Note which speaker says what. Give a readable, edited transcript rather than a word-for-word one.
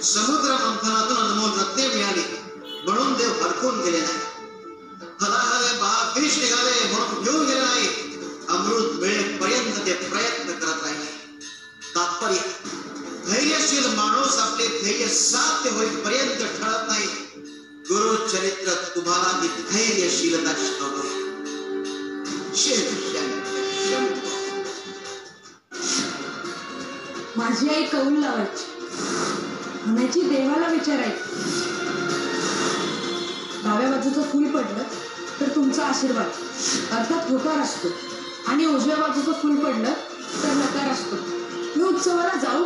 Speaker 1: समुद्र मंथनातून अनमोल रत्ने मिळाली म्हणून देव हरकून गेले नाही. फलाहारे महाफिश निघाले म्हणून घेऊन गेले नाही. अमृत मिळेपर्यंत ते प्रयत्न करत राहिले. तात्पर्य, धैर्यशील माणूस आपले ध्येय साध्य होईपर्यंत ठळत नाही. गुरुचरित्र तुम्हाला ती धैर्यशीलता शिकवते.
Speaker 2: माझी आई कौल लावायची, म्हणायची देवाला विचारायची. डाव्या बाजूचं फूल पडलं तर तुमचा आशीर्वाद अर्थात होकार असतो आणि उजव्या बाजूचं फूल पडलं तर नकार असतो. मी उत्सवाला जाऊ